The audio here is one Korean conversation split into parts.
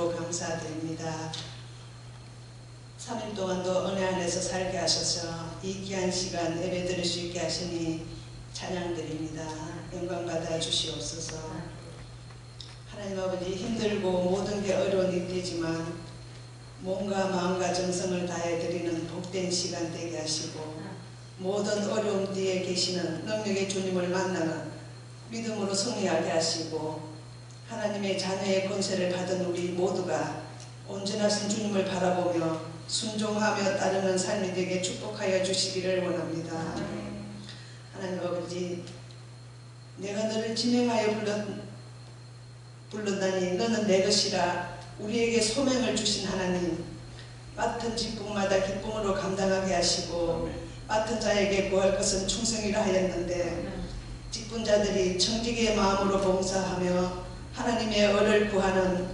주시므로 감사드립니다. 3일 동안도 은혜 안에서 살게 하셔서 이 귀한 시간 예배 드릴 수 있게 하시니 찬양드립니다. 영광 받아 주시옵소서. 하나님 아버지, 힘들고 모든 게 어려운 일이지만 몸과 마음과 정성을 다해 드리는 복된 시간 되게 하시고, 모든 어려움 뒤에 계시는 능력의 주님을 만나는 믿음으로 승리하게 하시고, 하나님의 자녀의 권세를 받은 우리 모두가 온전하신 주님을 바라보며 순종하며 따르는 삶이 되게 축복하여 주시기를 원합니다. 하나님 아버지, 내가 너를 진행하여 불렀나니 너는 내 것이라 우리에게 소명을 주신 하나님, 맡은 직분마다 기쁨으로 감당하게 하시고 맡은 자에게 구할 것은 충성이라 하였는데, 직분자들이 청지기의 마음으로 봉사하며 하나님의 의를 구하는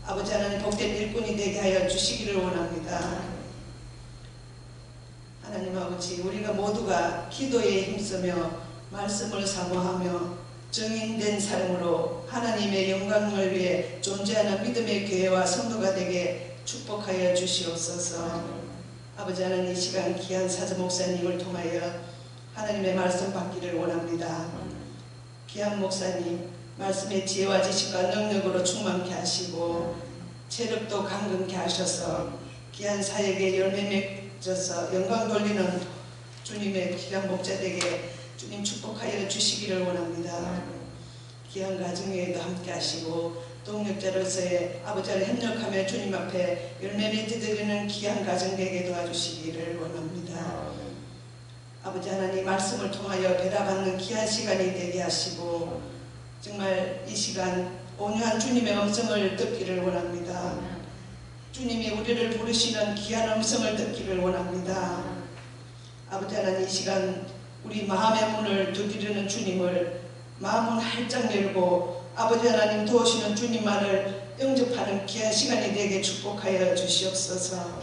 아버지 하나님 복된 일꾼이 되게 하여 주시기를 원합니다. 하나님 아버지, 우리가 모두가 기도에 힘쓰며 말씀을 사모하며 정인된 삶으로 하나님의 영광을 위해 존재하는 믿음의 교회와 성도가 되게 축복하여 주시옵소서. 아버지 하나님, 이 시간 귀한 사저 목사님을 통하여 하나님의 말씀 받기를 원합니다. 귀한 목사님, 말씀의 지혜와 지식과 능력으로 충만케 하시고 체력도 강건케 하셔서 귀한 사역에 열매 맺어서 영광 돌리는 주님의 귀한 목자되게 주님 축복하여 주시기를 원합니다. 귀한 가정에도 함께 하시고 동력자로서의 아버지를 협력하며 주님 앞에 열매 맺어드리는 귀한 가정 되게 도와주시기를 원합니다. 아버지 하나님, 말씀을 통하여 배달받는 귀한 시간이 되게 하시고 정말 이 시간 온유한 주님의 음성을 듣기를 원합니다. 주님이 우리를 부르시는 귀한 음성을 듣기를 원합니다. 아버지 하나님, 이 시간 우리 마음의 문을 두드리는 주님을 마음은 활짝 열고 아버지 하나님 도우시는 주님만을 영접하는 귀한 시간이 되게 축복하여 주시옵소서.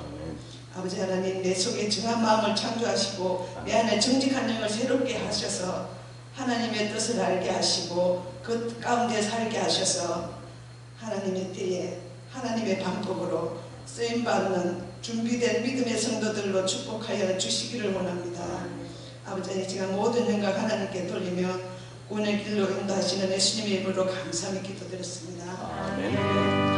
아버지 하나님, 내 속에 정한 마음을 창조하시고 내 안에 정직한 영을 새롭게 하셔서 하나님의 뜻을 알게 하시고 그 가운데 살게 하셔서 하나님의 때에 하나님의 방법으로 쓰임받는 준비된 믿음의 성도들로 축복하여 주시기를 원합니다. 아버지 하나님, 지금 모든 영광 하나님께 돌리며 구원의 길로 인도하시는 예수님의 이름으로 감사하며 기도드렸습니다. 아멘.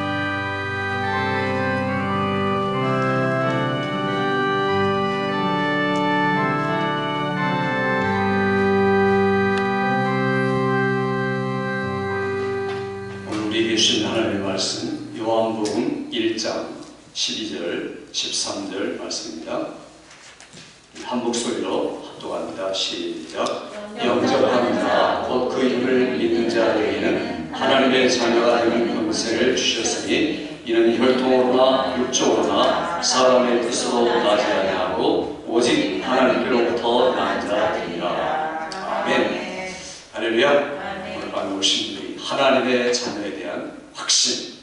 주신 하나님의 말씀, 요한복음 1장 12절 13절 말씀입니다. 한 목소리로 합독합니다. 시작. 영접합니다. 곧 그 이름을 믿는 자에게는 하나님의 자녀가 되는 권세를 주셨으니 이는 혈통으로나 육적으로나 사람의 뜻으로 나지 아니하고 오직 하나님께로부터 난 자들이라. 아멘. 할렐루야. 오늘 밤에 오신 분들이 하나님의 자녀에 대한 확신,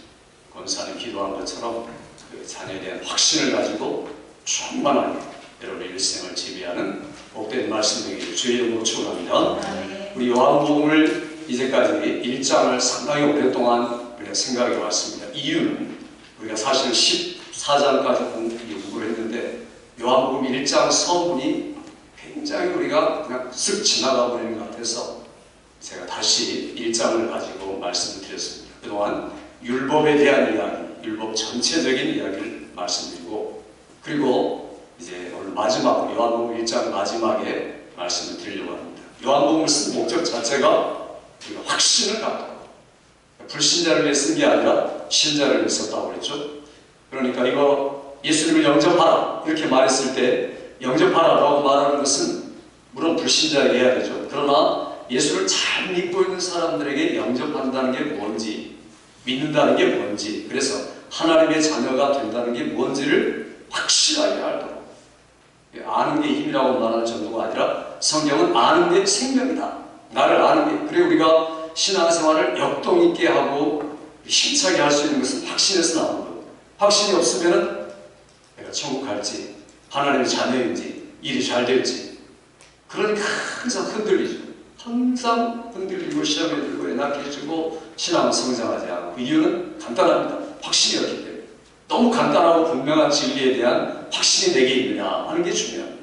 권사님 기도한 것처럼 그 자녀에 대한 확신을 가지고 충만하게 여러분의 일생을 지배하는 복된 말씀 되기를 주의 이름으로 축원합니다. 우리 요한복음을 이제까지 1장을 상당히 오랫동안 우리가 생각해 왔습니다. 이유는 우리가 사실 14장까지 공부를 했는데 요한복음 1장 서문이 굉장히 우리가 그냥 쓱 지나가 버리는 것 같아서 제가 다시 1장을 가지고 말씀을 드렸습니다. 그동안 율법에 대한 이야기, 율법 전체적인 이야기를 말씀드리고, 그리고 이제 오늘 마지막으로 요한복음 1장 마지막에 말씀을 드리려고 합니다. 요한복음을 쓴 목적 자체가 우리가 확신을 갖고 불신자를 위해 쓴 게 아니라 신자를 위해 썼다고 그랬죠. 그러니까 이거 예수님을 영접하라 이렇게 말했을 때 영접하라라고 말하는 것은 물론 불신자에게 해야 되죠. 그러나 예수를 잘 믿고 있는 사람들에게 영접한다는 게 뭔지, 믿는다는 게 뭔지, 그래서 하나님의 자녀가 된다는 게 뭔지를 확실하게 알도록, 아는 게 힘이라고 말하는 정도가 아니라 성경은 아는 게 생명이다. 나를 아는 게, 그래 우리가 신앙생활을 역동 있게 하고 힘차게 할 수 있는 것은 확신에서 나오는 것. 확신이 없으면 내가 천국 갈지, 하나님의 자녀인지, 일이 잘 될지, 그러니까 항상 흔들리죠. 항상 흔들리고 시험에 들고 애낙해지고 신앙은 성장하지 않고. 그 이유는 간단합니다. 확신이었기 때문에 너무 간단하고 분명한 진리에 대한 확신이 내게 있느냐 하는 게 중요합니다.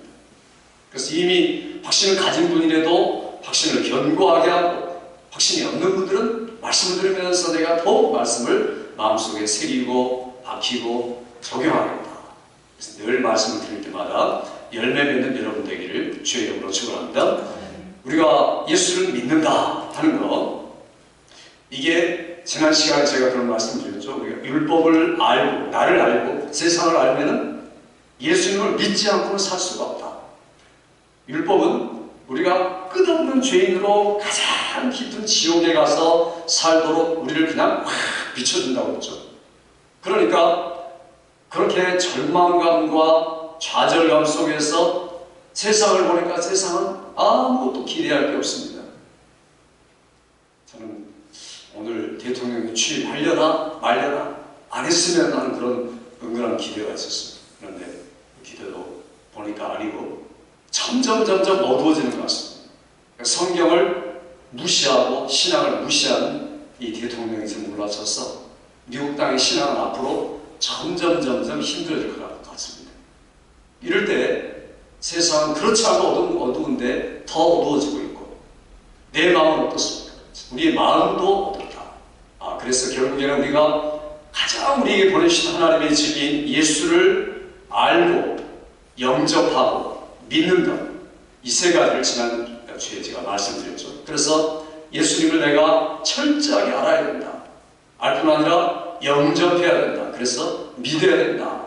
그래서 이미 확신을 가진 분이라도 확신을 견고하게 하고 확신이 없는 분들은 말씀을 들으면서 내가 더욱 말씀을 마음속에 새기고 박히고 적용하겠다. 그래서 늘 말씀을 드릴 때마다 열매 맺는 여러분 되기를 주의 이름으로 축원합니다. 우리가 예수를 믿는다 하는 거, 이게 지난 시간에 제가 그런 말씀을 드렸죠. 우리가 율법을 알고 나를 알고 세상을 알면은 예수님을 믿지 않고는 살 수가 없다. 율법은 우리가 끝없는 죄인으로 가장 깊은 지옥에 가서 살도록 우리를 그냥 확 비춰준다고 했죠. 그러니까 그렇게 절망감과 좌절감 속에서 세상을 보니까 세상은 아무것도 기대할 게 없습니다. 저는 오늘 대통령이 취임하려나 말려나 안 했으면 하는 그런 은근한 기대가 있었습니다. 그런데 그 기대도 보니까 아니고 점점 어두워지는 것 같습니다. 성경을 무시하고 신앙을 무시하는 이 대통령이 지금 올라서서 미국 땅의 신앙은 앞으로 점점 힘들어질 것 같습니다. 이럴 때 세상은 그렇지 않고 어두운데 더 어두워지고 있고, 내 마음은 어떻습니까? 우리의 마음도 어떻다. 그래서 결국에는 우리가 가장 우리에게 보내주신 하나님의 진리인 예수를 알고 영접하고 믿는 것, 이 세 가지를 지난주에 제가 말씀드렸죠. 그래서 예수님을 내가 철저하게 알아야 된다. 알 뿐 아니라 영접해야 된다. 그래서 믿어야 된다.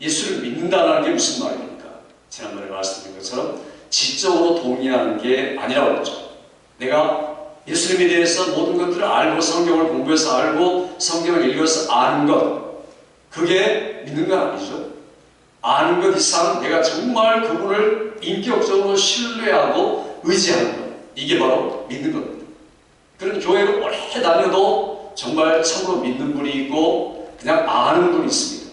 예수를 믿는다는 게 무슨 말입니까? 지난번에 말씀드린 것처럼 지적으로 동의하는 게 아니라고 했죠. 내가 예수님에 대해서 모든 것들을 알고 성경을 공부해서 알고 성경을 읽어서 아는 것, 그게 믿는 건 아니죠. 아는 것 이상 내가 정말 그분을 인격적으로 신뢰하고 의지하는 것, 이게 바로 믿는 겁니다. 그런 교회를 오래 다녀도 정말 참으로 믿는 분이 있고 그냥 아는 분이 있습니다.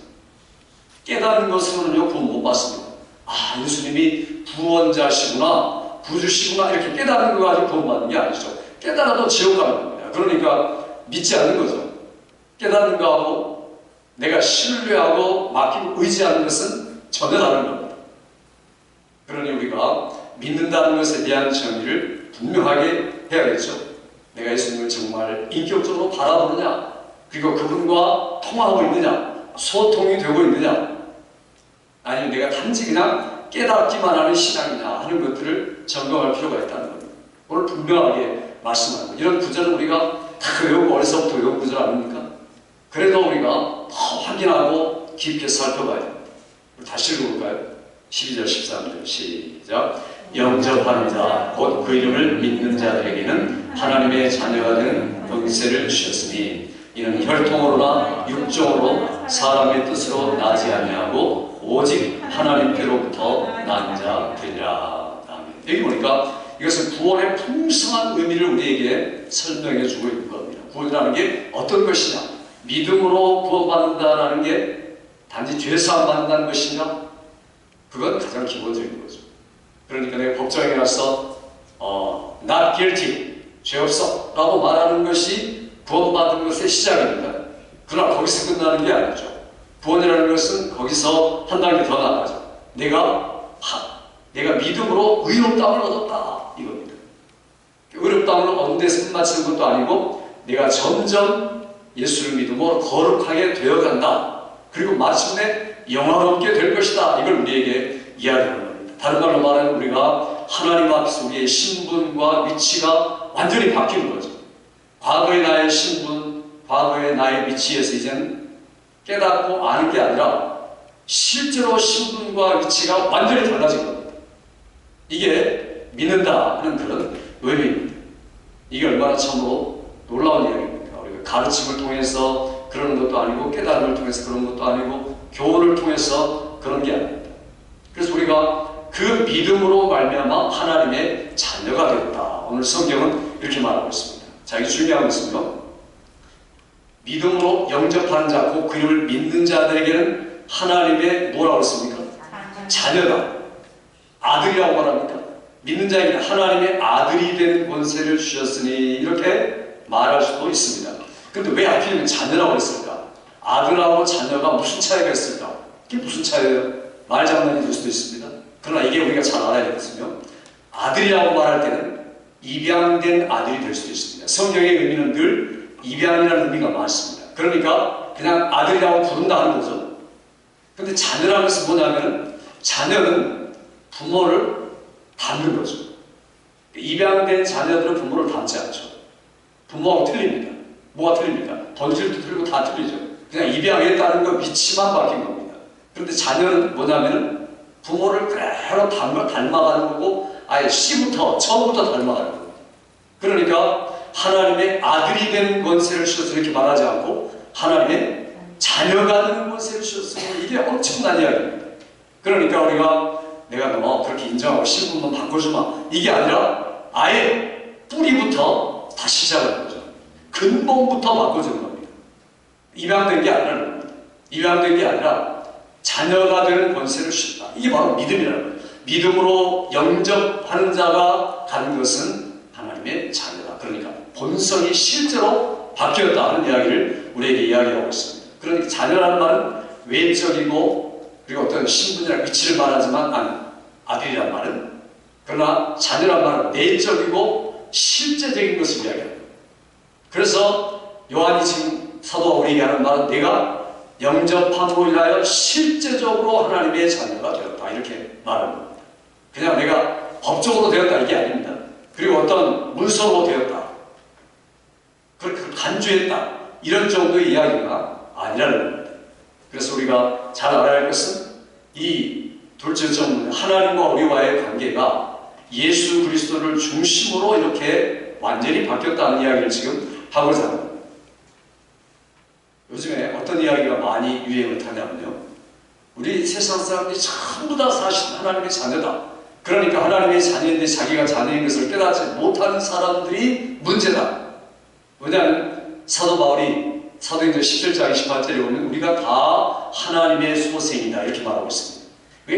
깨닫는 것으로는요 구원 못 받습니다. 예수님이 구원자시구나, 구주시구나, 이렇게 깨닫는 거 가지고 구원받는 게 아니죠. 깨달아도 지옥 가는 겁니다. 그러니까 믿지 않는 거죠. 깨닫는 거하고 내가 신뢰하고 맡기고 의지하는 것은 전혀 다른 겁니다. 그러니 우리가 믿는다는 것에 대한 정의를 분명하게 해야겠죠. 내가 예수님을 정말 인격적으로 바라보느냐, 그리고 그분과 통하고 있느냐, 소통이 되고 있느냐, 아니면 내가 단지 그냥 깨닫기만 하는 신앙이냐 하는 것들을 점검할 필요가 있다는 겁니다. 오늘 분명하게 말씀합니다. 이런 구절은 우리가 다 외우고 어려서부터 외운 구절 아닙니까? 그래도 우리가 더 확인하고 깊게 살펴봐야 됩니다. 다시 읽어볼까요? 12절 13절 시작. 영접하는 자 곧 그 이름을 믿는 자들에게는 하나님의 자녀가 되는 권세를 주셨으니 이는 혈통으로나 육종으로 사람의 뜻으로 나지 아니하고 오직 하나님께로부터 난 자들이라. 여기 보니까 이것은 구원의 풍성한 의미를 우리에게 설명해 주고 있는 겁니다. 구원이라는 게 어떤 것이냐, 믿음으로 구원받는다는 게 단지 죄사함 받는다는 것이냐, 그건 가장 기본적인 거죠. 그러니까 내가 법정에 가서 not guilty, 죄 없어 라고 말하는 것이 구원받은 것의 시작입니다. 그러나 거기서 끝나는 게 아니죠. 구원이라는 것은 거기서 한 단계 더 나가죠. 내가 믿음으로 의롭다함을 얻었다, 이겁니다. 의롭다함을 얻는 데서 끝마치는 것도 아니고 내가 점점 예수를 믿음으로 거룩하게 되어간다. 그리고 마침내 영화롭게 될 것이다. 이걸 우리에게 이야기하는 겁니다. 다른 말로 말하면 우리가 하나님 앞에서 우리의 신분과 위치가 완전히 바뀌는 거죠. 과거의 나의 신분, 과거의 나의 위치에서 이제는 깨닫고 아는 게 아니라 실제로 신분과 위치가 완전히 달라진 겁니다. 이게 믿는다 하는 그런 의미입니다. 이게 얼마나 참으로 놀라운 이야기입니까? 우리가 가르침을 통해서 그러는 것도 아니고 깨달음을 통해서 그런 것도 아니고 교훈을 통해서 그런 게 아닙니다. 그래서 우리가 그 믿음으로 말미암아 하나님의 자녀가 되었다. 오늘 성경은 이렇게 말하고 있습니다. 자, 이게 중요한 것은요, 믿음으로 영접하는 자, 곧 그 이름을 믿는 자들에게는 하나님의 뭐라고 했습니까? 자녀다. 아들이라고 말합니까? 믿는 자에게는 하나님의 아들이 되는 권세를 주셨으니 이렇게 말할 수도 있습니다. 그런데 왜 하필이면 자녀라고 했을까? 아들하고 자녀가 무슨 차이가 있을까? 이게 무슨 차이예요? 말장난이 될 수도 있습니다. 그러나 이게 우리가 잘 알아야 되거든요. 아들이라고 말할 때는 입양된 아들이 될 수도 있습니다. 성경의 의미는 늘 입양이라는 의미가 많습니다. 그러니까 그냥 아들이라고 부른다는 거죠. 근데 자녀라는 것은 뭐냐면 자녀는 부모를 닮는 거죠. 입양된 자녀들은 부모를 닮지 않죠. 부모하고 틀립니다. 뭐가 틀립니까? 본질도 틀리고 다 틀리죠. 그냥 입양했다는 거 위치만 바뀐 겁니다. 그런데 자녀는 뭐냐면 부모를 그대로 닮아가는 거고 아예 씨부터 처음부터 닮아가는 겁니다. 그러니까 하나님의 아들이 된 권세를 주셔서 이렇게 말하지 않고 하나님의 자녀가 되는 권세를 주셨으니 이게 엄청난 이야기입니다. 그러니까 우리가 내가 너 그렇게 인정하고 신분만 바꿔주마 이게 아니라 아예 뿌리부터 다시 시작하는 거죠. 근본부터 바꿔주는 겁니다. 입양된 게 아니라 입양된 게 아니라 자녀가 되는 권세를 주셨다. 이게 바로 믿음이라는 거예요. 믿음으로 영접하는 자가 가는 것은 하나님의 자녀다. 그러니까 본성이 실제로 바뀌었다 하는 이야기를 우리에게 이야기하고 있습니다. 그러니까 자녀라는 말은 외적이고 그리고 어떤 신분이나 위치를 말하지만 아들이란 말은 그러나 자녀란 말은 내적이고 실제적인 것을 이야기합니다. 그래서 요한이 지금 사도가 우리에게 하는 말은 내가 영접함으로 인하여 실제적으로 하나님의 자녀가 되었다 이렇게 말하는 겁니다. 그냥 내가 법적으로 되었다 이게 아닙니다. 그리고 어떤 문서로 되었다 그렇게 간주했다 이런 정도의 이야기가 아니라는 겁니다. 그래서 우리가 잘 알아야 할 것은 이 둘째 점 하나님과 우리와의 관계가 예수 그리스도를 중심으로 이렇게 완전히 바뀌었다는 이야기를 지금 하고자 합니다. 요즘에 어떤 이야기가 많이 유행을 타냐면요. 우리 세상 사람들이 전부 다 사실 하나님의 자녀다. 그러니까 하나님의 자녀인데 자기가 자녀인 것을 깨닫지 못하는 사람들이 문제다. 왜냐하면 사도 바울이 사도행전 17장 28절에 보면 우리가 다 하나님의 소생이다 이렇게 말하고 있습니다.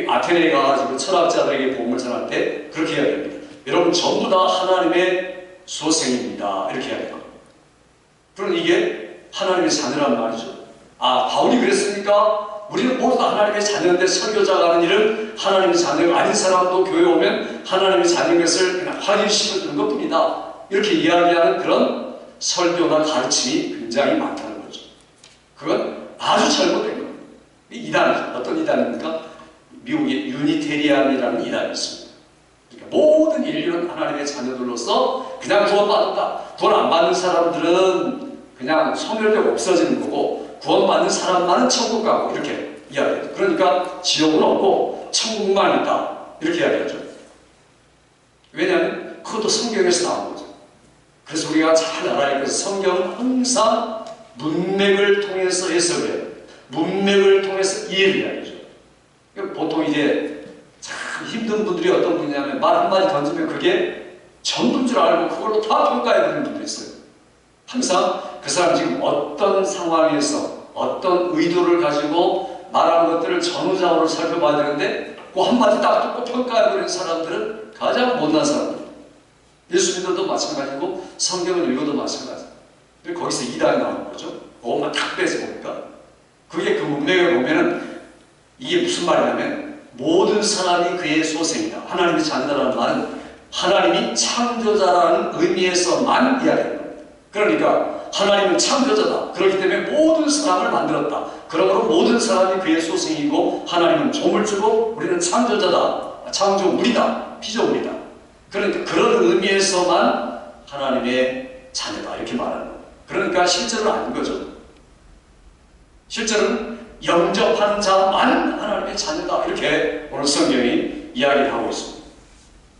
아테네에 가가지고 철학자들에게 복음을 전할 때 그렇게 이야기합니다. 여러분 전부 다 하나님의 소생입니다 이렇게 이야기합니다. 그럼 이게 하나님의 자녀란 말이죠. 바울이 그랬으니까 우리는 모두 다 하나님의 자녀인데 설교자가 하는 일은 하나님의 자녀가 아닌 사람도 교회 오면 하나님의 자녀인 것을 그냥 확인시켜주는 것뿐이다 이렇게 이야기하는 그런 설교나 가르침이 굉장히 많다는 거죠. 그건 아주 잘못된 겁니다. 이단이죠. 어떤 이단입니까? 미국의 유니테리안이라는 이단이 있습니다. 그러니까 모든 인류는 하나님의 자녀들로서 그냥 구원받는다. 구원 안 받는 사람들은 그냥 소멸되고 없어지는 거고 구원받는 사람만은 천국 가고 이렇게 이야기해요. 그러니까 지옥은 없고 천국만 있다 이렇게 이야기하죠. 왜냐하면 그것도 성경에서 나온 거죠. 그래서 우리가 잘 알아야 할 것은 성경은 항상 문맥을 통해서 해석을 해요. 문맥을 통해서 이해를 해야 되죠. 보통 이제 참 힘든 분들이 어떤 분이냐면 말 한마디 던지면 그게 전부인 줄 알고 그걸로 다 평가해버리는 분들이 있어요. 항상 그 사람 지금 어떤 상황에서 어떤 의도를 가지고 말한 것들을 전후좌우로 살펴봐야 되는데 그 한마디 딱 듣고 평가해버리는 사람들은 가장 못난 사람들. 예수 믿어도 마찬가지고 성경을 읽어도 마찬가지고 거기서 이단이 나오는 거죠. 그것만 탁 빼서 보니까 그게 그 문맥을 보면은 이게 무슨 말이냐면 모든 사람이 그의 소생이다. 하나님의 자녀라는 말은 하나님이 창조자라는 의미에서만 이야기합니다. 그러니까 하나님은 창조자다. 그렇기 때문에 모든 사람을 만들었다. 그러므로 모든 사람이 그의 소생이고 하나님은 조물주고 우리는 창조자다. 창조물이다. 피조물이다. 그러니까 그런 의미에서만 하나님의 자녀다. 이렇게 말하는 거예요. 그러니까 실제로는 아닌 거죠. 실제로는 영접하는 자만 하나님의 자녀다. 이렇게 오늘 성경이 이야기를 하고 있습니다.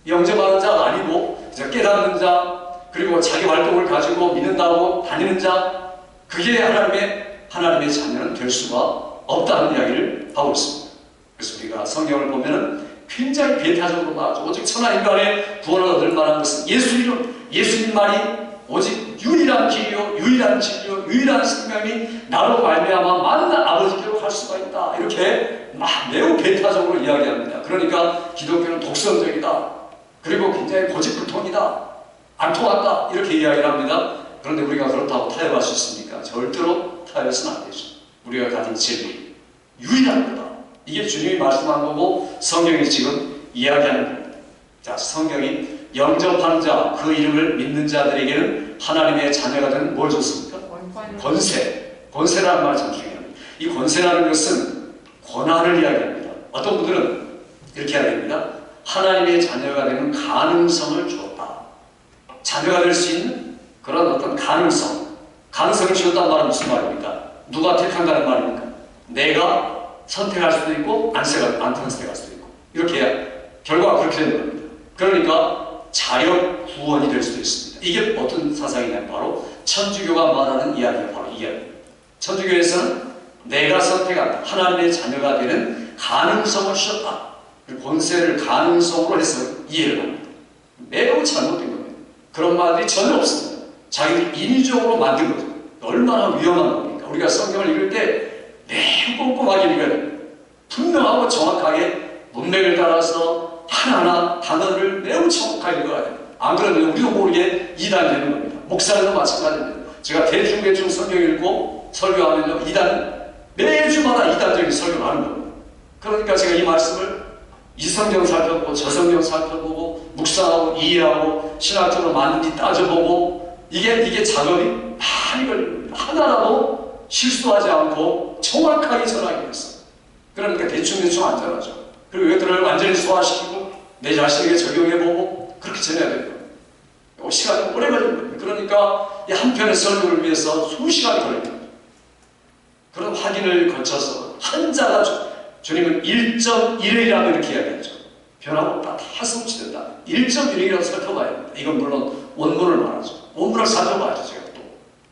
영접하는 자가 아니고 깨닫는 자 그리고 자기 활동을 가지고 믿는다고 다니는 자 그게 하나님의 자녀는 될 수가 없다는 이야기를 하고 있습니다. 그래서 우리가 성경을 보면은 굉장히 배타적으로 말하죠. 오직 천하인간의 구원을 얻을 만한 것은 예수님 말이 오직 유일한 길이요 유일한 진리요 유일한 생명이 나로 말미암아만 아버지께로 갈 수가 있다. 이렇게 매우 배타적으로 이야기합니다. 그러니까 기독교는 독선적이다. 그리고 굉장히 고집불통이다. 안 통한다. 이렇게 이야기를 합니다. 그런데 우리가 그렇다고 타협할 수 있습니까? 절대로 타협해서는 안 되죠. 우리가 가진 진리, 유일한 거다. 이게 주님이 말씀한 거고 성경이 지금 이야기하는 겁니다. 자, 성경이 영접하는 자, 그 이름을 믿는 자들에게는 하나님의 자녀가 되는 뭘 줬습니까? 권세. 권세라는 말이 참 중요합니다. 이 권세라는 것은 권한을 이야기합니다. 어떤 분들은 이렇게 이야기합니다. 하나님의 자녀가 되는 가능성을 주었다. 자녀가 될 수 있는 그런 어떤 가능성을 주었다는 말은 무슨 말입니까? 누가 택한다는 말입니까? 내가 선택할 수도 있고 안 선택할 수도 있고, 이렇게 결과가 그렇게 되는 겁니다. 그러니까 자력 구원이 될 수도 있습니다. 이게 어떤 사상이냐면 바로 천주교가 말하는 이야기가 바로 이 이야기입니다. 천주교에서는 내가 선택한 하나님의 자녀가 되는 가능성을 주셨다. 권세를 가능성으로 해서 이해를 합니다. 매우 잘못된 겁니다. 그런 말들이 전혀 없습니다. 자기들 인위적으로 만든 거죠. 얼마나 위험한 겁니까? 우리가 성경을 읽을 때 매우 꼼꼼하게 읽어야 됩니다. 분명하고 정확하게 문맥을 따라서 하나하나 단어를 매우 정확하게 읽어야 됩니다. 안 그러면 우리도 모르게 이단되는 겁니다. 목사님도 마찬가지입니다. 제가 대충 성경 읽고 설교하면요, 매주마다 이단적인 설교를 하는 겁니다. 그러니까 제가 이 말씀을 이 성경 살펴보고 저 성경 살펴보고 묵상하고 이해하고 신학적으로 맞는지 따져보고 이게 작업이 많이 걸립니다. 하나라도 실수하지 않고 정확하게 전하기 위해서. 그러니까 대충 안 전하죠. 그리고 이것들을 완전히 소화시키고 내 자신에게 적용해보고 그렇게 전해야 됩니다. 시간이 오래 걸리는 겁니다. 그러니까 이 한 편의 설교를 위해서 수시간이 걸립니다. 그런 확인을 거쳐서 한 자가 주님은 1.1이라고 이렇게 이야기하죠. 변함없다. 다 성취된다. 1.1이라고 살펴봐야 합니다. 이건 물론 원문을 말하죠. 원문을 살펴봐야죠. 제가 또.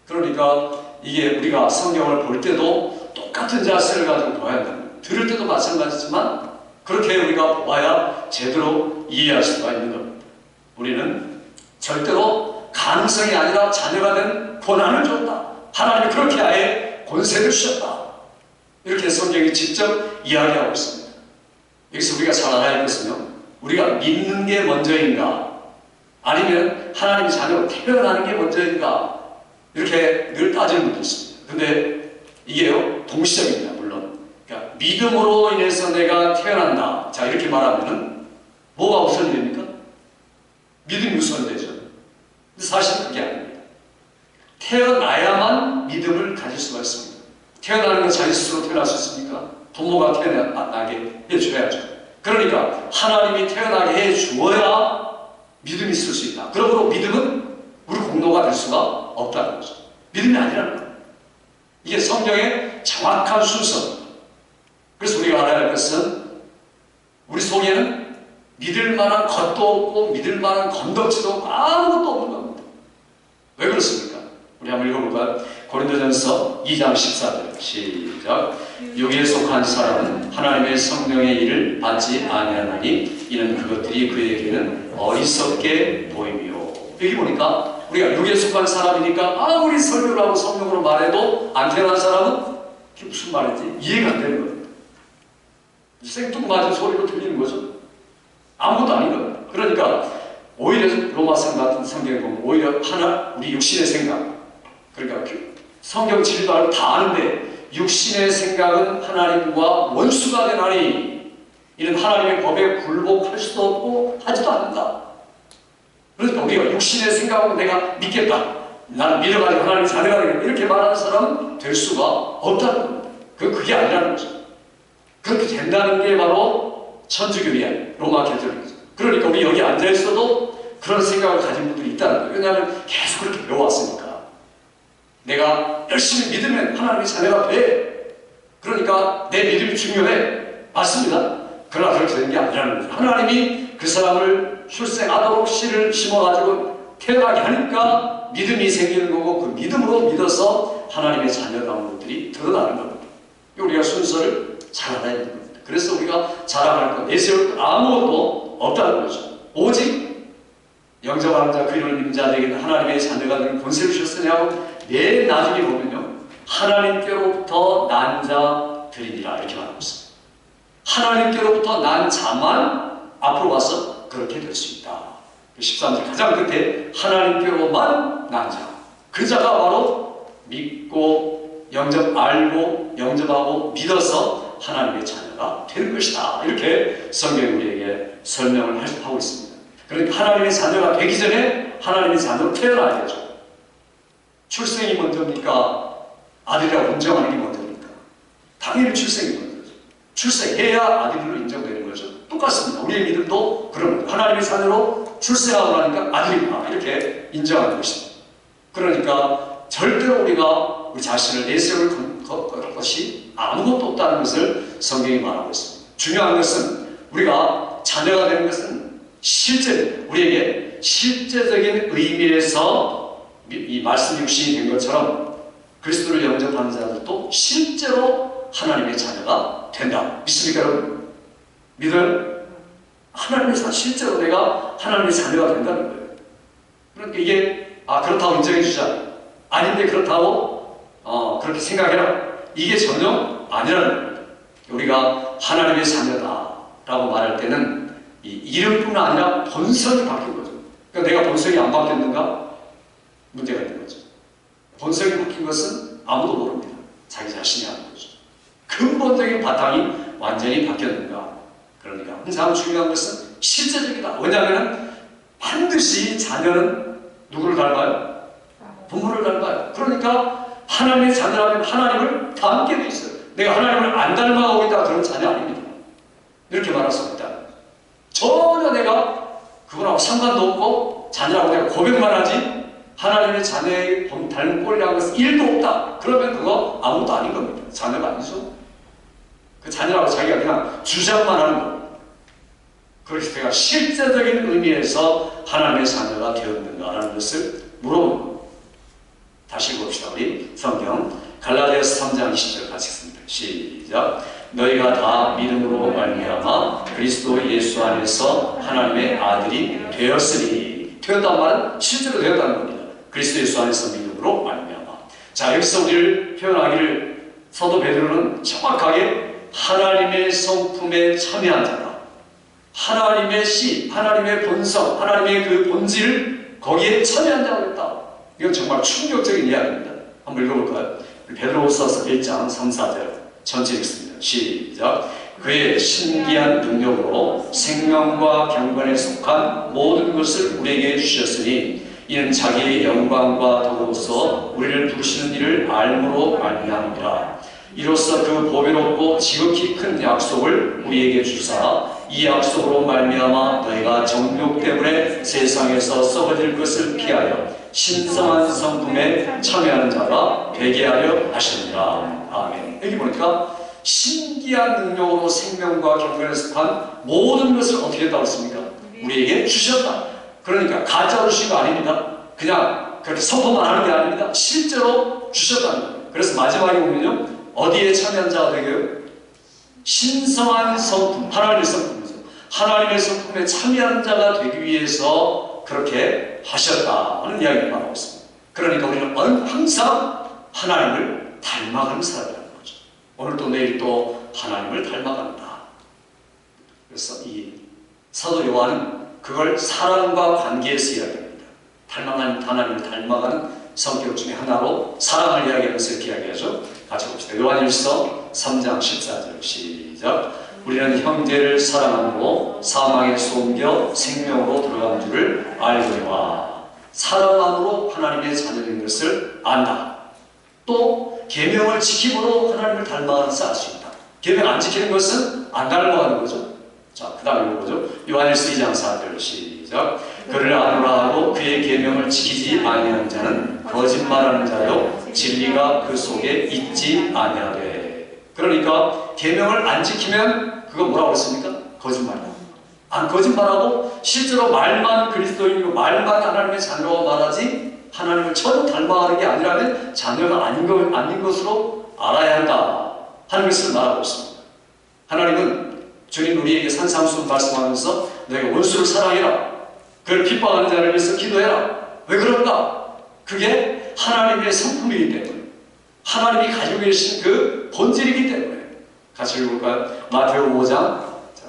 그러니까 이게 우리가 성경을 볼 때도 똑같은 자세를 가지고 봐야 합니다. 들을 때도 마찬가지지만 그렇게 우리가 봐야 제대로 이해할 수가 있는 겁니다. 우리는 절대로 가능성이 아니라 자녀가 된 권한을 줬다. 하나님이 그렇게 아예 권세를 주셨다. 이렇게 성경이 직접 이야기하고 있습니다. 여기서 우리가 잘 알아야 할 것은요, 우리가 믿는 게 먼저인가 아니면 하나님의 자녀로 태어나는 게 먼저인가, 이렇게 늘 따지는 분도 있습니다. 근데 이게요, 동시적입니다. 물론 그러니까 믿음으로 인해서 내가 태어난다, 자 이렇게 말하면은 뭐가 우선이 됩니까? 믿음이 우선이 되죠. 근데 사실은 그게 아닙니다. 태어나야만 믿음을 가질 수가 있습니다. 태어나는 건 자기 스스로 태어날 수 있습니까? 부모가 태어나게 해줘야죠. 그러니까 하나님이 태어나게 해주어야 믿음이 있을 수 있다. 그러므로 믿음은 우리 공로가 될 수가 없다는 거죠. 믿음이 아니라는 거예요. 이게 성경의 정확한 순서입니다. 그래서 우리가 알아야 할 것은 우리 속에는 믿을 만한 것도 없고 믿을 만한 건덕지도 없고 아무것도 없는 겁니다. 왜 그렇습니까? 우리 한번 읽어볼까요? 고린도전서 2장 14절 시작. 육에 속한 사람은 하나님의 성령의 일을 받지 아니하나니 이는 그것들이 그에게는 어리석게 보이며. 여기 보니까 우리가 육에 속한 사람이니까 아무리 설교를 하고 성령으로 말해도 안 태어난 사람은 그게 무슨 말인지 이해가 안 되는 겁니다. 생뚱맞은 소리로 들리는 거죠. 아무것도 아닌 겁니다. 그러니까 오히려 로마서 같은 성경에 보면 오히려 우리 육신의 생각, 그러니까 성경 진리도 다 아는데 육신의 생각은 하나님과 원수가 되나니 이는 하나님의 법에 굴복할 수도 없고 하지도 않는다. 그러니까 우리가 육신의 생각으로 내가 믿겠다, 나는 믿어가지고 하나님 자녀가 되겠다, 이렇게 말하는 사람은 될 수가 없다는 겁니다. 그게 아니라는 거죠. 그렇게 된다는 게 바로 천주교의 로마 캐톨릭이죠. 그러니까 우리 여기 앉아있어도 그런 생각을 가진 분들이 있다는 거예요. 왜냐하면 계속 그렇게 배워왔으니까. 내가 열심히 믿으면 하나님의 자녀가 돼. 그러니까 내 믿음이 중요해. 맞습니다. 그러나 그렇게 되는 게 아니라는 거죠. 하나님이 그 사람을 출생하도록 씨를 심어가지고 태어나게 하니까 믿음이 생기는 거고, 그 믿음으로 믿어서 하나님의 자녀다운 것들이 드러나는 겁니다. 우리가 순서를 잘 알아야 되는 겁니다. 그래서 우리가 자랑할 것, 내세울 것 아무것도 없다는 거죠. 오직 영접하는 자, 그 이름을 믿는 자에게는 하나님의 자녀가 되는 권세를 주셨으냐고 맨 나중에 보면요, 하나님께로부터 난 자들이니라 이렇게 말하고 있습니다. 하나님께로부터 난 자만 앞으로 와서 그렇게 될 수 있다. 13절 가장 끝에 하나님께로만 난 자, 그 자가 바로 믿고 영접 알고 영접하고 믿어서 하나님의 자녀가 되는 것이다. 이렇게 성경이 우리에게 설명을 하고 있습니다. 그러니까 하나님의 자녀가 되기 전에 하나님의 자녀로 태어나야 되죠. 출생이 먼저입니까? 아들이라고 인정하는 게 먼저입니까? 당연히 출생이 먼저죠. 출생해야 아들로 인정되는 거죠. 똑같습니다. 우리의 믿음도 그런 거죠. 하나님의 자녀로 출생하고 나니까 아들이구나 이렇게 인정하는 것입니다. 그러니까 절대로 우리가 우리 자신을 내세울 것이 아무것도 없다는 것을 성경이 말하고 있습니다. 중요한 것은 우리가 자녀가 되는 것은 실제 우리에게 실제적인 의미에서 이 말씀이 육신이 된 것처럼 그리스도를 영접하는 자들도 실제로 하나님의 자녀가 된다. 믿습니까 여러분? 믿어요? 하나님의 자녀, 실제로 내가 하나님의 자녀가 된다는 거예요. 그러니까 이게 그렇다고 인정해 주자. 아닌데 그렇다고 그렇게 생각해라. 이게 전혀 아니라는 거예요. 우리가 하나님의 자녀다라고 말할 때는 이 이름뿐 아니라 본성이 바뀐 거죠. 그러니까 내가 본성이 안 바뀌었는가? 문제가 있는 거죠. 본성이 바뀐 것은 아무도 모릅니다. 자기 자신이 아는 거죠. 근본적인 바탕이 완전히 바뀌었는가? 그러니까 항상 중요한 것은 실제적이다. 왜냐하면 반드시 자녀는 누구를 닮아요? 부모를 닮아요. 그러니까 하나님의 자녀라면 하나님을 닮게 돼 있어요. 내가 하나님을 안 닮아가고 있다 그런 자녀 아닙니다. 이렇게 말할 수 없다. 전혀 내가 그거하고 상관도 없고 자녀라고 내가 고백만 하지 하나님의 자녀의 닮은 꼴이라는 것은 1도 없다. 그러면 그거 아무것도 아닌 겁니다. 자녀가 아니죠. 그 자녀라고 자기가 그냥 주장만 하는 겁니다. 그렇게 내가 실제적인 의미에서 하나님의 자녀가 되었는가라는 것을 물어보는 겁니다. 다시 읽어봅시다. 우리 성경 갈라디아서 3장 20절 같이 읽습니다. 시작. 너희가 다 믿음으로 말미암아 그리스도 예수 안에서 하나님의 아들이 되었으니 되었단 말은 실제로 되었다는 겁니다. 그리스도 예수 안에서 믿음으로 말미암아. 자 여기서 우리를 표현하기를 사도 베드로는 정확하게 하나님의 성품에 참여한 자다. 하나님의 씨, 하나님의 본성, 하나님의 그 본질을 거기에 참여한 자가 됐다. 이건 정말 충격적인 이야기입니다. 한번 읽어볼까요? 베드로후서 1장 3, 4절 전체 읽습니다. 시작. 그의 신기한 능력으로 생명과 경건에 속한 모든 것을 우리에게 주셨으니 이는 자기의 영광과 더불어서 우리를 부르시는 일을 알므로 말미암이라. 이로써 그 보배롭고 지극히 큰 약속을 우리에게 주사 이 약속으로 말미암아 너희가 정욕 때문에 세상에서 썩어질 것을 피하여 신성한 성품에 참여하는 자가 되게 하려 하시니라. 아멘. 여기 보니까 신기한 능력으로 생명과 경건에 속한 모든 것을 어떻게 했다고 했습니까? 우리에게 주셨다. 그러니까 가짜로 주신 거 아닙니다. 그냥 그렇게 선포만 하는 게 아닙니다. 실제로 주셨다는 거예요. 그래서 마지막에 보면요. 어디에 참여한 자가 되게요? 신성한 성품, 하나님의 성품이죠. 하나님의 성품에 참여한 자가 되기 위해서 그렇게 하셨다 하는 이야기를 말하고 있습니다. 그러니까 우리는 항상 하나님을 닮아가는 사람이라는 거죠. 오늘도 내일도 하나님을 닮아간다. 그래서 이 사도 요한은 그걸 사랑과 관계에서 이야기합니다. 하나님을 닮아가는 성격 중에 하나로 사랑을 이야기하면서 이렇게 이야기하죠. 같이 봅시다. 요한일서 3장 14절 시작. 우리는 형제를 사랑함으로 사망에 숨겨 생명으로 들어간 줄을 알거니와. 사랑함으로 하나님의 자녀된 것을 안다. 또 계명을 지킴으로 하나님을 닮아가는 것을 알 수 있다. 계명 안 지키는 것은 안 닮아가는 거죠. 자, 그 다음에 뭐죠? 요한일서 2장 4절 시작. 그를 아노라 하고 그의 계명을 지키지 아니하는 자는 거짓말하는 자요 진리가 그 속에 있지 아니하되. 그러니까 계명을 안 지키면 그거 뭐라고 했습니까? 거짓말이다. 안 거짓말하고 실제로 말만 그리스도인이고 말만 하나님의 자녀라고 말하지 하나님을 전혀 닮아가는 게 아니라면 자녀가 아닌 것으로 알아야 한다 하는 것을 말하고 있습니다. 하나님은 주님 우리에게 산상수훈 말씀하면서 너희가 원수를 사랑해라. 그를 핍박하는 자를 위해서 기도해라. 왜 그런가? 그게 하나님의 성품이기 때문에 하나님이 가지고 계신 그 본질이기 때문에. 같이 읽어볼까요? 마태복음 5장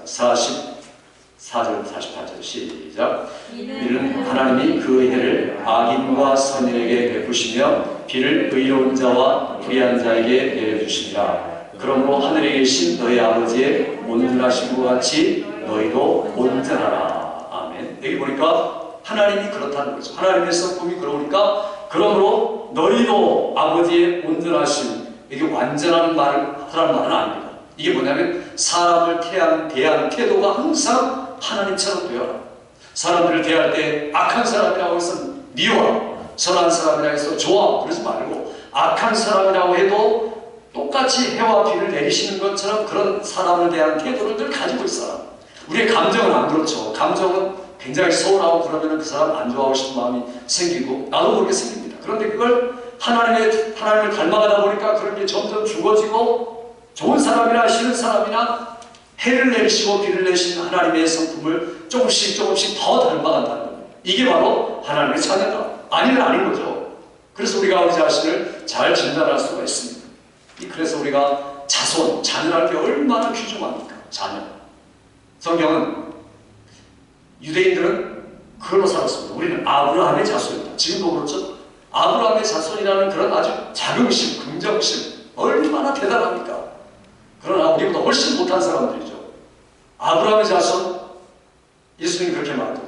44절 48절 시작. 이는 하나님이 그 은혜를 악인과 선인에게 베푸시며 비를 의로운 자와 불의한 자에게 내려주시리라. 그러므로 하늘에 계신 너희 아버지의 온전하심과 같이 너희도 온전하라. 아멘. 여기 보니까 하나님이 그렇다는 거죠. 하나님의 성품이 그러니까 그러므로 너희도 아버지의 온전하심, 이게 완전한 말을 하라는 말은 아닙니다. 이게 뭐냐면 사람을 대하는 태도가 항상 하나님처럼 되어라. 사람들을 대할 때 악한 사람이라고 해서 미워, 선한 사람이라고 해서 좋아, 그러지 말고 악한 사람이라고 해도 똑같이 해와 비를 내리시는 것처럼 그런 사람을 대한 태도를 늘 가지고 있어라. 우리의 감정은 안 그렇죠. 감정은 굉장히 서운하고 그러면 그 사람 안 좋아하고 싶은 마음이 생기고 나도 모르게 생깁니다. 그런데 그걸 하나님을 닮아가다 보니까 그런 게 점점 죽어지고 좋은 사람이나 싫은 사람이나 해를 내리시고 비를 내리시는 하나님의 성품을 조금씩 더 닮아간다는 겁니다. 이게 바로 하나님의 자녀다. 아니면 아닌 거죠. 그래서 우리가 우리 자신을 잘 진단할 수가 있습니다. 그래서 우리가 자녀랄 게 얼마나 귀중합니까? 자녀. 성경은 유대인들은 그걸로 살았습니다. 우리는 아브라함의 자손이다. 지금도 그렇죠? 아브라함의 자손이라는 그런 아주 자긍심, 긍정심 얼마나 대단합니까? 그러나 우리보다 훨씬 못한 사람들이죠. 아브라함의 자손, 예수님이 그렇게 말하죠.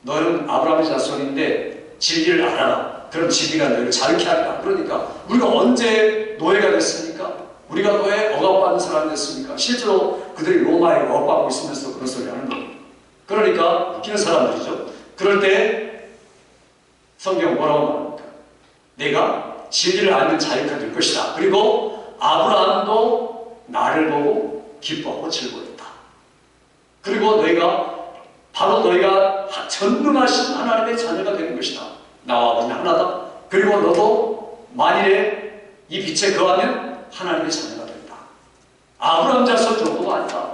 너는 아브라함의 자손인데 진리를 알아라. 그럼 진리가 너희를 자유케 하리라. 그러니까 우리가 언제 노예가 됐습니까? 우리가 노예 억압받는 사람이 됐습니까? 실제로 그들이 로마에 억압받고 있으면서 그런 소리 하는 겁니다. 그러니까 웃기는 사람들이죠. 그럴 때 성경 뭐라고 말합니까? 내가 진리를 알면 자유케 될 것이다. 그리고 아브라함도 나를 보고 기뻐하고 즐거웠다. 그리고 너희가 전능하신 하나님의 자녀가 되는 것이다. 나와 우리는 하나다. 그리고 너도 만일에 이 빛에 거하면 하나님의 자녀가 된다. 아브라함 자손 정도가 아니다.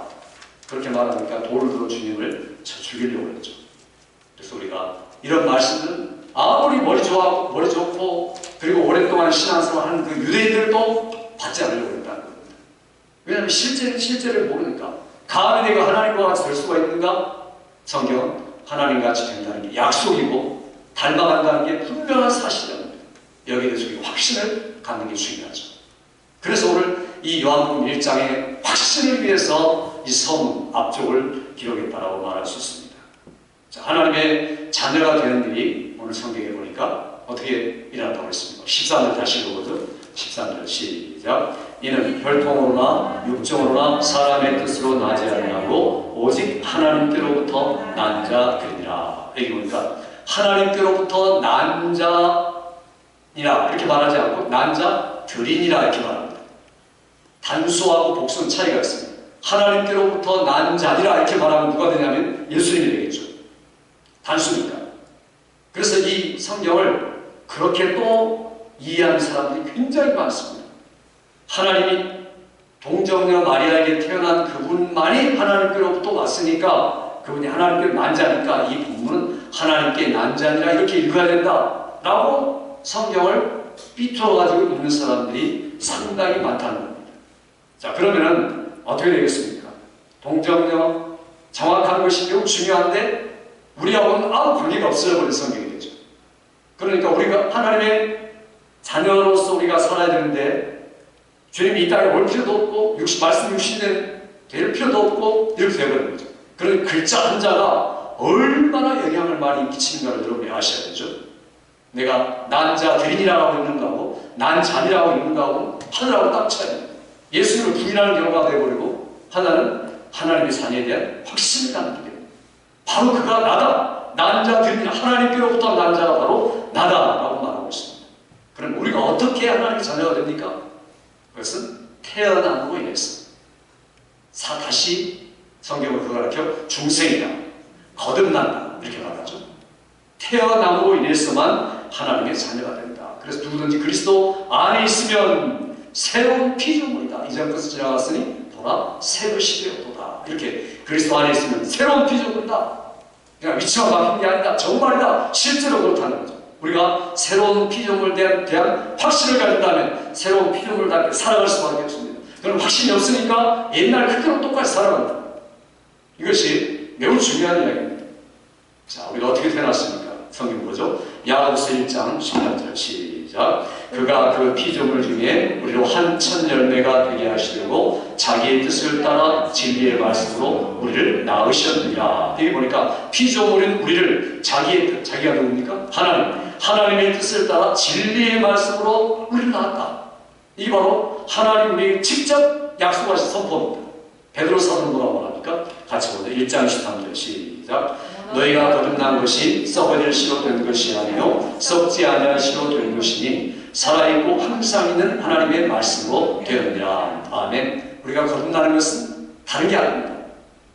그렇게 말하니까 돌을 들어 주님을 죽이려고 했죠. 그래서 우리가 이런 말씀들은 아무리 머리 좋고 그리고 오랫동안 신앙생활하는 그 유대인들도 받지 않으려고 했다는 겁니다. 왜냐하면 실제를 모르니까. 감히 내가 하나님과 같이 될 수가 있는가? 성경은 하나님같이 된다는 게 약속이고 닮아간다는 게 분명한 사실입니다. 여기에 대해서 우리가 확신을 갖는 게 중요하죠. 그래서 오늘 이 요한복음 1장의 확신을 위해서 이 서문 앞쪽을 기록했다라고 말할 수 있습니다. 자, 하나님의 자녀가 되는 일이 오늘 성경에 보니까 어떻게 일어났다고 했습니까? 13절 다시 읽어보죠. 13절 시작. 이는 혈통으로나 육정으로나 사람의 뜻으로 나지 아니하고 오직 하나님께로부터 난 자들이니라. 여기 보니까 하나님께로부터 난 자니라 이렇게 말하지 않고 난 자들이니라 이렇게 말합니다. 단수하고 복수는 차이가 있습니다. 하나님께로부터 난 자니라 이렇게 말하면 누가 되냐면 예수님이 되겠죠. 단수니까. 그래서 이 성경을 그렇게 또 이해하는 사람들이 굉장히 많습니다. 하나님이 동정녀 마리아에게 태어난 그분만이 하나님께로부터 왔으니까 그분이 하나님께 난 자니까 이 본문은 하나님께 난 자니라 이렇게 읽어야 된다라고 성경을 삐뚤어가지고 읽는 사람들이 상당히 많다는 겁니다. 자, 그러면은 어떻게 되겠습니까? 동정녀 정확한 것이 매우 중요한데 우리하고는 아무 관계가 없어져버린 성경이 되죠. 그러니까 우리가 하나님의 자녀로서 우리가 살아야 되는데 주님이 이 땅에 올 필요도 없고 말씀 육신이 될 필요도 없고 이렇게 되어버린 거죠. 그런 글자 한자가 얼마나 영향을 많이 끼치는가를 여러분이 아셔야 되죠. 내가 난 자들이니라고 읽는 거하고 난 자니라고 읽는 거하고 하늘하고 딱 차이입니다. 예수를 부인하는 경우가 되어버리고 하나는 하나님의 자녀에 대한 확신을 갖게 됩니다. 바로 그가 나다. 난 자들이니라. 하나님께로부터 난 자가 바로 나다라고 말하고 있습니다. 그럼 우리가 어떻게 하나님의 자녀가 됩니까? 그것은 태어남으로 인해서 다시 성경을 그걸 가르쳐 중생이다, 거듭난다 이렇게 말하죠. 태어남으로 인해서만 하나님의 자녀가 된다. 그래서 누구든지 그리스도 안에 있으면 새로운 피조물이다. 이전 것을 지나갔으니 보라 새 것이 되었도다. 이렇게 그리스도 안에 있으면 새로운 피조물이다. 그러니까 위치가 바뀐 게 아니다. 정말이다. 실제로 그렇다는 거죠. 우리가 새로운 피조물에 대한 확신을 가진다면 새로운 피조물답게 살아갈 수밖에 없습니다. 그럼 확신이 없으니까 옛날 그대로 똑같이 살아간다. 이것이 매우 중요한 이야기입니다. 자, 우리가 어떻게 태어났습니까? 성경 보죠. 야고보서 1장 18절 시작. 시작. 그가 그 피조물 중에 우리로 한 천 열매가 되게 하시려고 자기의 뜻을 따라 진리의 말씀으로 우리를 낳으셨느니라. 여기 보니까 피조물인 우리를 자기가 누굽니까? 하나님의 뜻을 따라 진리의 말씀으로 우리를 낳았다. 이게 바로 하나님 우리에게 직접 약속하신 선포입니다. 베드로 사도는 뭐라고 말합니까? 같이 보자. 1장 13절 시작. 너희가 거듭난 것이 썩어질 씨로 된 것이 아니요 썩지 아니할 씨로 된 것이니 살아있고 항상 있는 하나님의 말씀으로 되었느니라. 아멘. 우리가 거듭나는 것은 다른 게 아닙니다.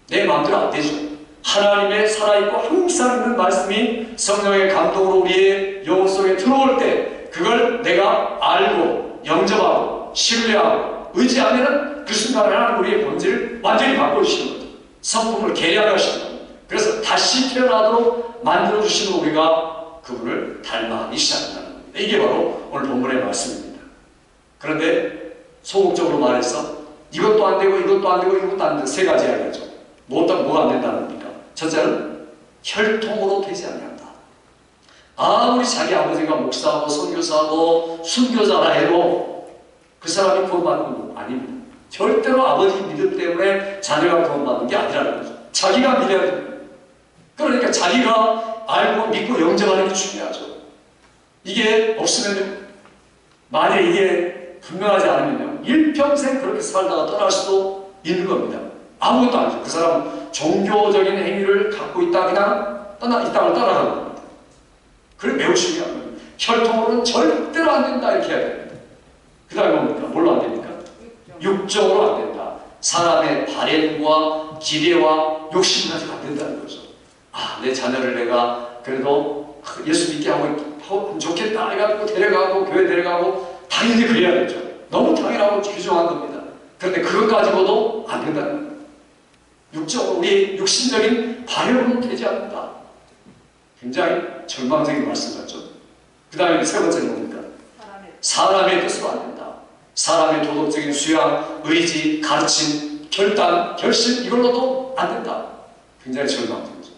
내 마음대로 안 되죠. 하나님의 살아있고 항상 있는 말씀이 성령의 감동으로 우리의 영혼 속에 들어올 때 그걸 내가 알고 영접하고 신뢰하고 의지하면 그 순간 하나님 우리의 본질을 완전히 바꿔주시는 거죠. 성품을 개량하시는 거죠. 그래서 다시 태어나도록 만들어주시는 우리가 그분을 닮아가기 시작한다는 겁니다. 이게 바로 오늘 본문의 말씀입니다. 그런데 소극적으로 말해서 이것도 안 되고 이것도 안 되고 이것도 안 되고 세 가지 이야기죠. 뭐가 안 된다는 겁니까? 첫째는 혈통으로 되지 않는다. 아무리 자기 아버지가 목사하고 선교사하고 순교자라 해도 그 사람이 구원받는 건 아닙니다. 절대로 아버지 믿음 때문에 자녀가 구원받는 게 아니라는 거죠. 자기가 믿어야 됩니다. 그러니까 자기가 알고 믿고 영접하는 게 중요하죠. 이게 없으면 만약에 이게 분명하지 않으면요 일평생 그렇게 살다가 떠날 수도 있는 겁니다. 아무것도 아니죠. 그 사람은 종교적인 행위를 갖고 있다 그냥 이 땅을 떠나가는 겁니다. 그게 매우 중요한 거예요. 혈통으로는 절대로 안 된다 이렇게 해야 됩니다. 그 다음에 뭡니까? 뭘로 안 됩니까? 육적으로 안 된다. 사람의 바램과 기대와 욕심 가지고 안 된다는 거죠. 내 자녀를 내가 그래도 예수 믿게 하고 좋겠다 해가지고 데려가고 교회 데려가고 당연히 그래야 되죠. 너무 당연하고 규정한 겁니다. 그런데 그것 가지고도 안 된다는 거예요. 육적으로 우리 육신적인 바램은 되지 않는다. 굉장히 절망적인 말씀 같죠. 그 다음에 세 번째는 뭡니까? 사람의 뜻으로 안 된다. 사람의 도덕적인 수양, 의지, 가르침, 결단, 결심 이걸로도 안 된다. 굉장히 절망적이죠.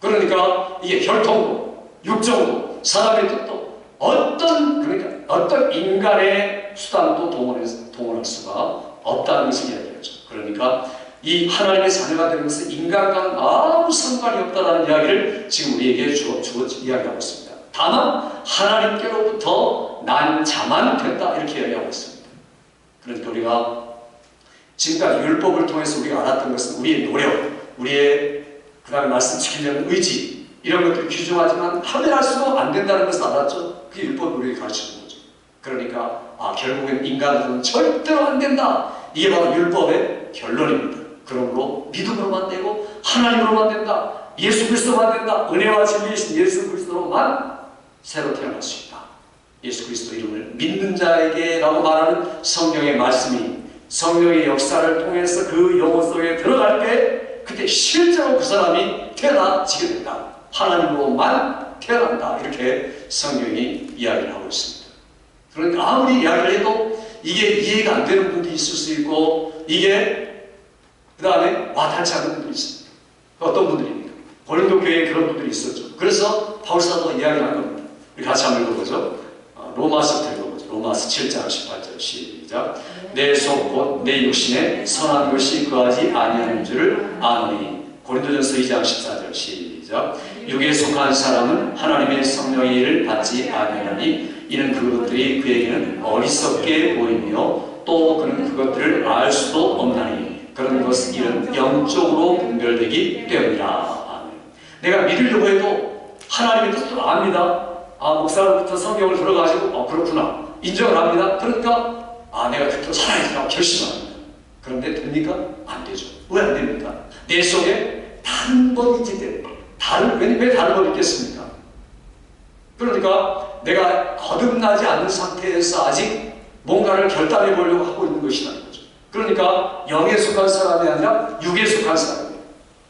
그러니까 이게 혈통도, 육정도, 사람의 뜻도 어떤 인간의 수단도 동원할 수가 없다는 것을 이야기하죠. 그러니까 이 하나님의 자녀가 되는 것은 인간과는 아무 상관이 없다는 이야기를 지금 우리에게 주어 이야기하고 있습니다. 다만 하나님께로부터 난 자만 된다 이렇게 이야기하고 있습니다. 그러니까 우리가 지금까지 율법을 통해서 우리가 알았던 것은 우리의 노력, 우리의 그 다음에 말씀 지키려는 의지 이런 것들을 규정하지만 하면 할수록 안 된다는 것을 알았죠. 그게 율법이 우리에게 가르치는 거죠. 그러니까 결국엔 인간으로는 절대로 안 된다. 이게 바로 율법의 결론입니다. 그러므로 믿음으로만 되고 하나님으로만 된다. 예수 그리스도만 된다. 은혜와 진리이신 예수 그리스도로만 새로 태어날 수 있다. 예수 그리스도 이름을 믿는 자에게 라고 말하는 성경의 말씀이 성령의 역사를 통해서 그 영혼 속에 들어갈 때 그때 실제로 그 사람이 태어나지게 된다. 하나님으로만 태어난다. 이렇게 성경이 이야기를 하고 있습니다. 그러니까 아무리 이야기를 해도 이게 이해가 안 되는 분도 있을 수 있고 이게 그 다음에 와닿지 않는 분들이 있습니다. 어떤 분들입니까? 고린도 교회에 그런 분들이 있었죠. 그래서 바울사도가 이야기를 한 겁니다. 우리 같이 한번 읽어보죠. 로마서부터 읽어보죠. 로마서 7장 18절 시작. 내 속 곧 내 육신에 선한 것이 거하지 아니하는 줄을 아노니. 고린도전서 2장 14절 시작. 육에 속한 사람은 하나님의 성령의 일을 받지 아니하니 이는 그것들이 그에게는 어리석게 보이며 또 그는 그것들을 알 수도 없나니 그런 것은 이런 영적으로 분별되기 때문이라. 내가 믿으려고 해도 하나님의 뜻을 압니다. 목사로부터 성경을 들어가지고 그렇구나 인정을 합니다. 그러니까 내가 그대로 살아야지라고 결심합니다. 그런데 됩니까? 안 되죠. 왜 안 됩니까? 내 속에 다른 법이 있기 때문에. 왜 다른 법이 있겠습니까? 그러니까 내가 거듭나지 않는 상태에서 아직 뭔가를 결단해 보려고 하고 있는 것이라는 거죠. 그러니까 영에 속한 사람이 아니라 육에 속한 사람이에요.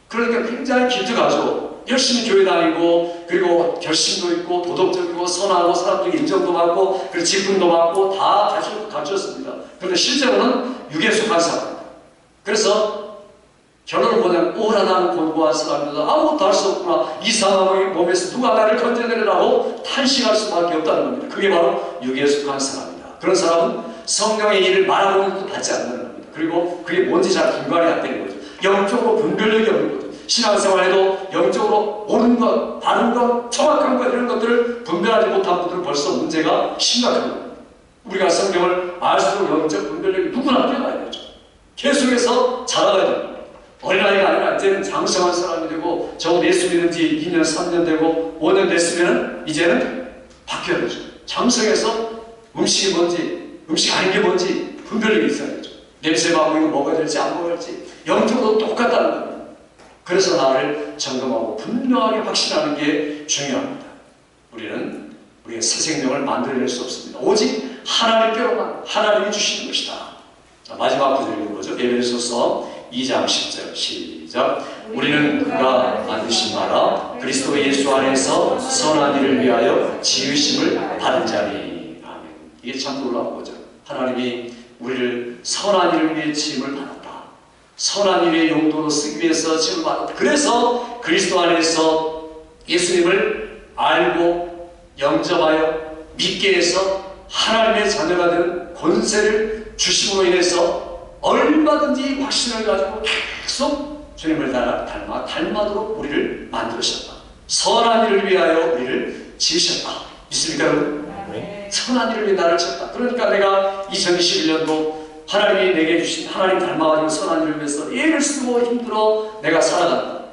그러니까 굉장히 기특하죠. 열심히 교회 다니고 그리고 결심도 있고 도덕적이고 선하고 사람들에게 인정도 받고 그리고 직분도 받고 다 갖췄습니다. 그런데 실제로는 육에 속한 사람입니다. 그래서 결론은 뭐냐면 오라난 곤고한 사람이다. 아무것도 할 수 없구나. 이 상황의 몸에서 누가 나를 건져내려고 탄식할 수밖에 없다는 겁니다. 그게 바로 육에 속한 사람이다. 그런 사람은 성령의 일을 말하고는 것도 받지 않는 겁니다. 그리고 그게 뭔지 잘 분간이 안 되는 거죠. 영적으로 분별력이 없는 거죠. 신앙생활에도 영적으로 옳은 것, 바른 것, 정확한 것 이런 것들을 분별하지 못한 분들은 벌써 문제가 심각한 겁니다. 우리가 성경을 알수록 영적 분별력이 누구나 뛰어나야 되죠. 계속해서 자라가야 됩니다. 어린아이가 아니라 이제는 장성한 사람이 되고 적어도 예수 믿은 지 2년, 3년 되고 5년 됐으면 이제는 바뀌어야 되죠. 장성해서 음식이 뭔지, 음식 아닌 게 뭔지 분별력이 있어야 되죠. 냄새 맡고 이거 먹어야 될지 안 먹어야 될지 영적으로 똑같다는 겁니다. 그래서 나를 점검하고 분명하게 확신하는 게 중요합니다. 우리는 우리의 새 생명을 만들어낼 수 없습니다. 오직 하나님께로만 하나님이 주시는 것이다. 자, 마지막 구절 읽어보죠. 에베소서 2장 10절 시작. 우리는 그가 만드신 바라 그리스도 예수 안에서 선한 일을 위하여 지으심을 받은 자니. 아멘. 이게 참 놀라운 거죠. 하나님이 우리를 선한 일을 위해 지음을 받았다. 선한 일의 용도로 쓰기 위해서 지음을 받았다. 그래서 그리스도 안에서 예수님을 알고 영접하여 믿게 해서 하나님의 자녀가 되는 권세를 주심으로 인해서 얼마든지 확신을 가지고 계속 주님을 닮아도록 우리를 만드셨다. 선한 일을 위하여 우리를 지으셨다. 믿습니까 여러분? 네. 선한 일을 위해 나를 지었다. 그러니까 내가 2021년도 하나님이 내게 주신 하나님 닮아가지고 선한 일을 위해서 애를 쓰고 힘들어 내가 살아간다.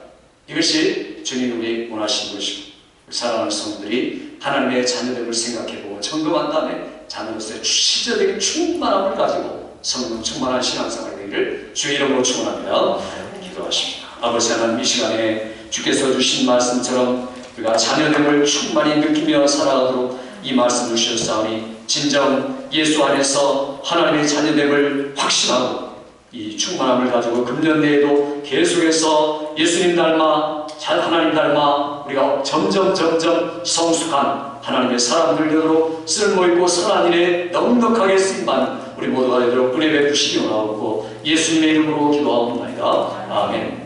이것이 주님이 원하시는 것이고 사랑하는 성도들이 하나님의 자녀됨을 생각해보고 점검한 다음에 자녀로서의 실제적인 충만함을 가지고 성령 충만한 신앙생활이 되기를 주의 이름으로 축원합니다. 기도하십니다. 아버지 하나님, 이 시간에 주께서 주신 말씀처럼 우리가 자녀됨을 충만히 느끼며 살아가도록 이 말씀을 주셨사오니 진정 예수 안에서 하나님의 자녀됨을 확신하고 이 충만함을 가지고 금년 내에도 계속해서 예수님 닮아 하나님 닮아 우리가 점점 성숙한 하나님의 사람들 되도록 쓸모있고 선한 일에 넉넉하게 쓰임받는 우리 모두가 되도록 은혜 베푸시기 원하옵고 예수님의 이름으로 기도하옵나이다. 아멘.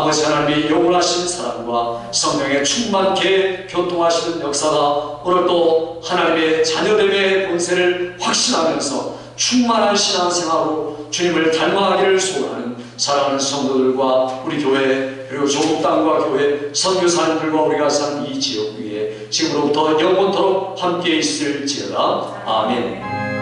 아버지 하나님의 영원하신 사랑과 성령의 충만케 교통하시는 역사가 오늘도 하나님의 자녀됨의 본세를 확신하면서 충만한 신앙생활로 주님을 닮아가기를 소원하는 사랑하는 성도들과 우리 교회 그리고 조국 땅과 교회 선교사님들과 우리가 사는 이 지역 위에 지금으로부터 영원토록 함께 있을지어다. 아멘.